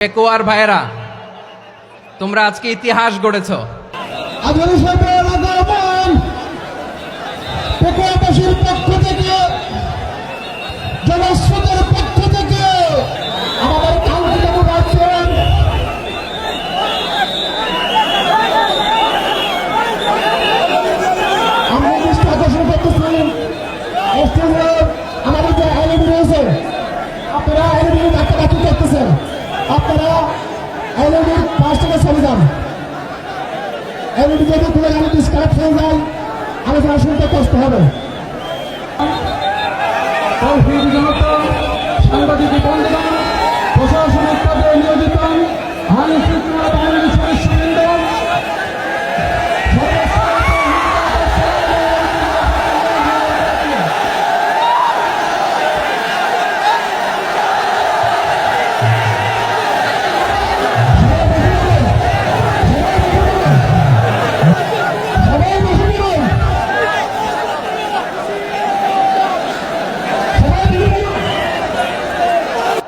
পেকুয়ার ভাইরা, তোমরা আজকে ইতিহাস গড়েছ। পেকুয়াবাসীর পক্ষ থেকে, জনস্রোতের পক্ষ থেকে আমাদের কাঙ্ক্ষিত রাখছেন আমরা দৃষ্টি আকর্ষণ করতেছি। আমাদের যে এলইডি রয়েছে, আপনারা এলইডি ডাকাডাকি করতেছেন, আপনারা এলইডির পাশ থেকে চলে যান। এলইডি যদি কোনো গাড়ি ডিসকানেক্ট হয়ে যায়, আলোচনা শুনতে কষ্ট হবে। সাংবাদিক বন্ধুগণ, প্রশাসনিক পদে নিয়োজিত আইন শৃঙ্খলা বাহিনীর সদস্যবৃন্দ,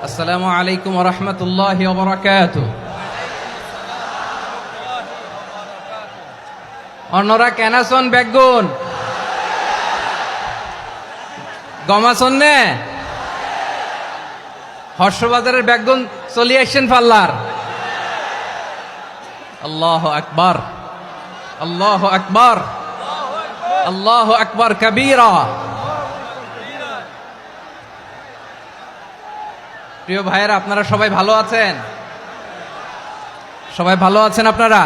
আসসালামু আলাইকুম ওয়া রাহমাতুল্লাহি ওয়া বারাকাতুহু। অন্যরা কেনাসন বেগুন গমাসন নে হর্ষবাজারের বেগুন চলি আসছেন পাল্লার। আল্লাহু আকবার, আল্লাহু আকবার, আল্লাহু আকবার কাবীরা। প্রিয় ভাইয়েরা, আপনারা সবাই ভালো আছেন? সবাই ভালো আছেন আপনারা?